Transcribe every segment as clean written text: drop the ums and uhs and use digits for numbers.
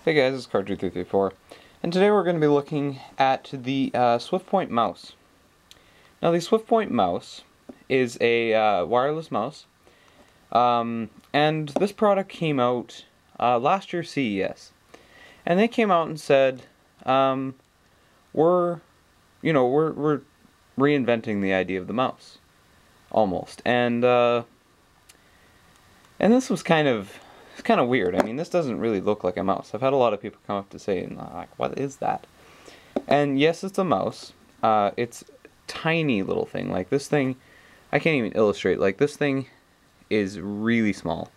Hey guys, it's Card2334, and today we're going to be looking at the Swiftpoint mouse. Now the Swiftpoint mouse is a wireless mouse, and this product came out last year CES, and they came out and said, we're reinventing the idea of the mouse, almost, and this was kind of weird. I mean, this doesn't really look like a mouse. I've had a lot of people come up to say, like, what is that? And yes, it's a mouse. It's a tiny little thing. Like, this thing, I can't even illustrate. Like, this thing is really small.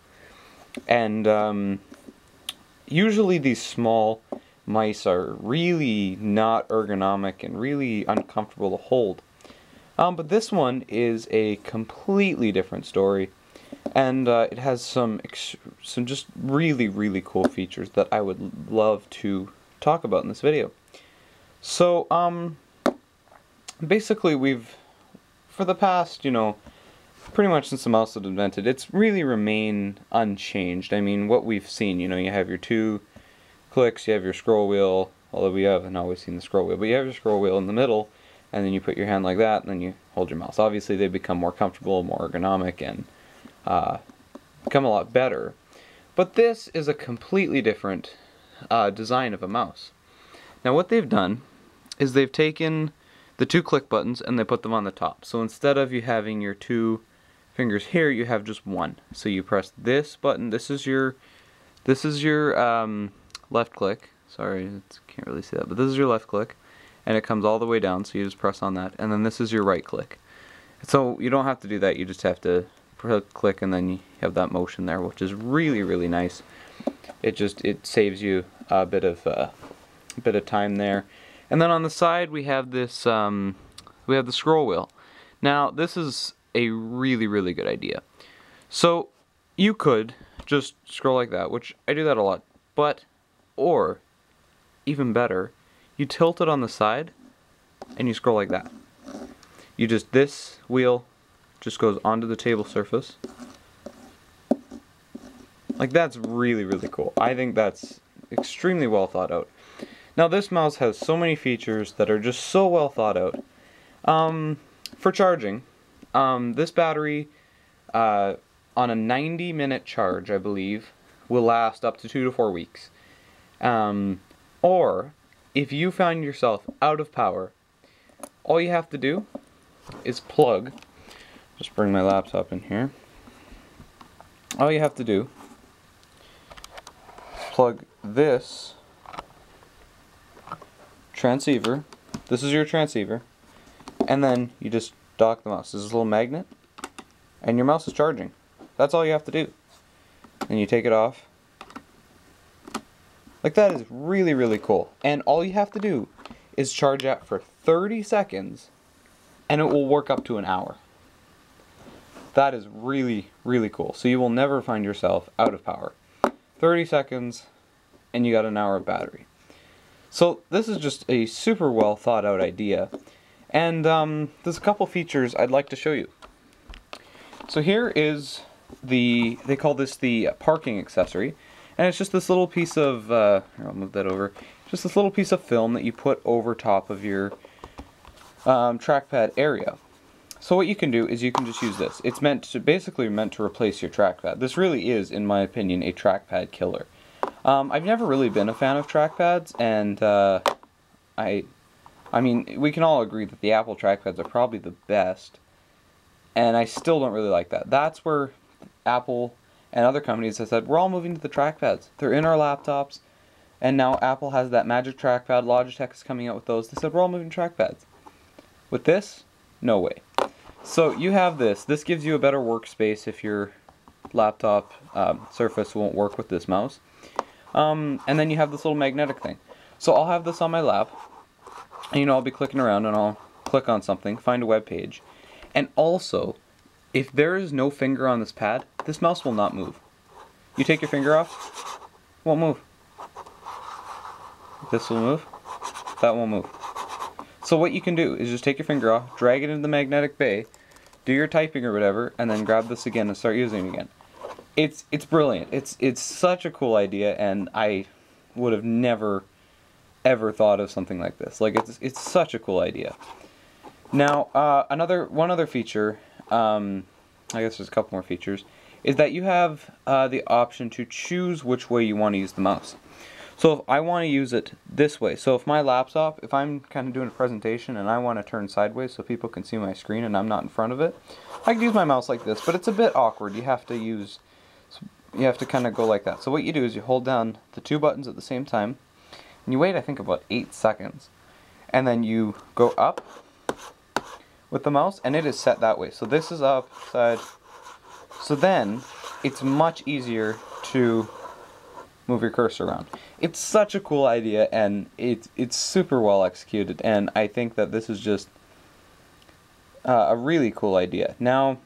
And usually these small mice are really not ergonomic and really uncomfortable to hold. But this one is a completely different story. And it has some just really cool features that I would love to talk about in this video. So, basically for the past, pretty much since the mouse was invented, it's really remained unchanged. I mean, what we've seen, you have your 2 clicks, you have your scroll wheel, although we haven't always seen the scroll wheel, but you have your scroll wheel in the middle, and then you put your hand like that, and then you hold your mouse. Obviously, they become more comfortable, more ergonomic, and become a lot better. But this is a completely different design of a mouse. Now what they've done is they've taken the 2 click buttons and they put them on the top. So instead of you having your 2 fingers here, you have just one. So you press this button. This is your left click. Sorry, can't really see that, but this is your left click, and it comes all the way down. So you just press on that, and then this is your right click. So you don't have to do that. You just have to click, and then you have that motion there, which is really nice. It saves you a bit of time there. And then on the side we have this we have the scroll wheel. Now this is a really good idea. So you could just scroll like that, which I do that a lot, or even better, you tilt it on the side and you scroll like that. This wheel just goes onto the table surface. Like, that's really cool. I think that's extremely well thought out. Now this mouse has so many features that are just so well thought out. For charging, this battery on a 90-minute charge, I believe, will last up to 2 to 4 weeks. Or if you find yourself out of power, all you have to do is plug. Just bring my laptop in here. All you have to do is plug this transceiver. This is your transceiver, and then you just dock the mouse. This is a little magnet, and your mouse is charging. That's all you have to do. And you take it off. Like, that is really cool. And all you have to do is charge that for 30 seconds, and it will work up to an hour. That is really cool. So you will never find yourself out of power. 30 seconds and you got an hour of battery. So this is just a super well thought out idea. And there's a couple features I'd like to show you. So here is they call this the parking accessory. And it's just this little piece of, here, I'll move that over. Just this little piece of film that you put over top of your trackpad area. So what you can do is you can just use this. It's basically meant to replace your trackpad. This really is, in my opinion, a trackpad killer. I've never really been a fan of trackpads, and I mean, we can all agree that the Apple trackpads are probably the best, and I still don't really like that. That's where Apple and other companies have said, we're all moving to the trackpads. They're in our laptops, and now Apple has that magic trackpad. Logitech is coming out with those. They said, we're all moving to trackpads. With this, no way. So you have this. This gives you a better workspace if your laptop Surface won't work with this mouse. And then you have this little magnetic thing. So I'll have this on my lap, and I'll be clicking around, and I'll click on something, find a web page. And also, if there is no finger on this pad, this mouse will not move. You take your finger off, it won't move. This will move, that won't move. So what you can do is just take your finger off, drag it into the magnetic bay, do your typing or whatever, and then grab this again and start using it again. It's brilliant. It's such a cool idea, and I would have never ever thought of something like this. Like, it's such a cool idea. Now, one other feature, I guess there's a couple more features, is that you have the option to choose which way you want to use the mouse. So if I want to use it this way, so if my laptop, if I'm kind of doing a presentation and I want to turn sideways so people can see my screen and I'm not in front of it, I can use my mouse like this, but it's a bit awkward. You have to kind of go like that. So what you do is you hold down the two buttons at the same time, and you wait, I think, about 8 seconds. And then you go up with the mouse, and it is set that way. So this is up, side. So then, it's much easier to move your cursor around. It's such a cool idea, and it's super well executed, and I think that this is just a really cool idea. Now,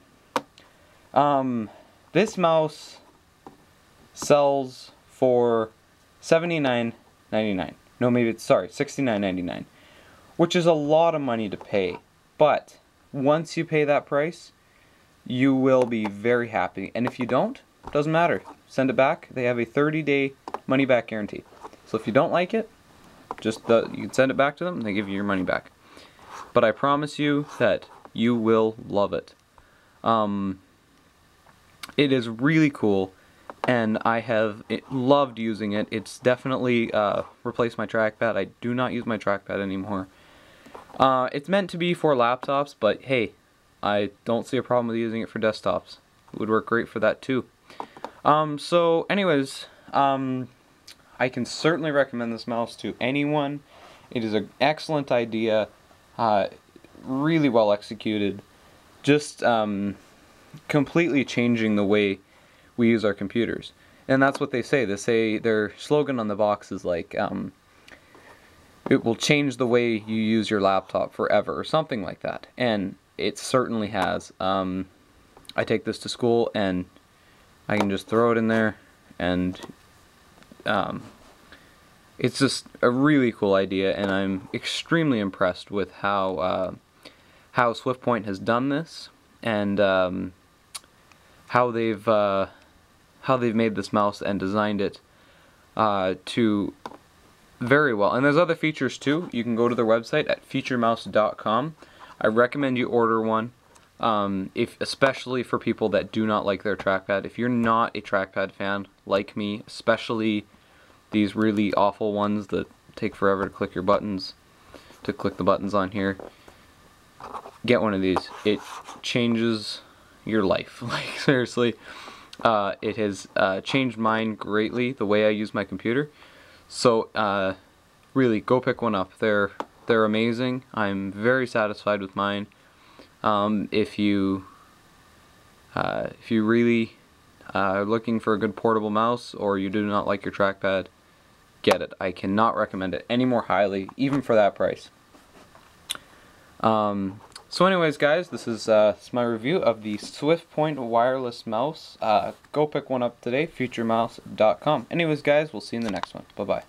this mouse sells for $79.99. No, maybe it's, sorry, $69.99, which is a lot of money to pay. But once you pay that price, you will be very happy. And if you don't, doesn't matter. Send it back. They have a 30-day money-back guarantee. So if you don't like it, you can send it back to them and they give you your money back. But I promise you that you will love it. It is really cool, and I have loved using it. It's definitely replaced my trackpad. I do not use my trackpad anymore. It's meant to be for laptops, but hey, I don't see a problem with using it for desktops. It would work great for that too. So anyways, I can certainly recommend this mouse to anyone. It is an excellent idea, really well executed, just completely changing the way we use our computers. And that's what they say. They say their slogan on the box is like, it will change the way you use your laptop forever, or something like that. And it certainly has. I take this to school and I can just throw it in there, and it's just a really cool idea, and I'm extremely impressed with how Swiftpoint has done this, and how they've made this mouse and designed it to very well. And there's other features too. You can go to their website at featuremouse.com. I recommend you order one, especially for people that do not like their trackpad. If you're not a trackpad fan like me, especially these really awful ones that take forever to click the buttons on here, get one of these. It changes your life. Like, seriously, it has changed mine greatly, the way I use my computer. So really, go pick one up. They're amazing. I'm very satisfied with mine. If you really are looking for a good portable mouse, or you do not like your trackpad, get it. I cannot recommend it any more highly, even for that price. So anyways, guys, this is my review of the Swiftpoint wireless mouse. Go pick one up today, featuremouse.com. Anyways, guys, we'll see you in the next one. Bye-bye.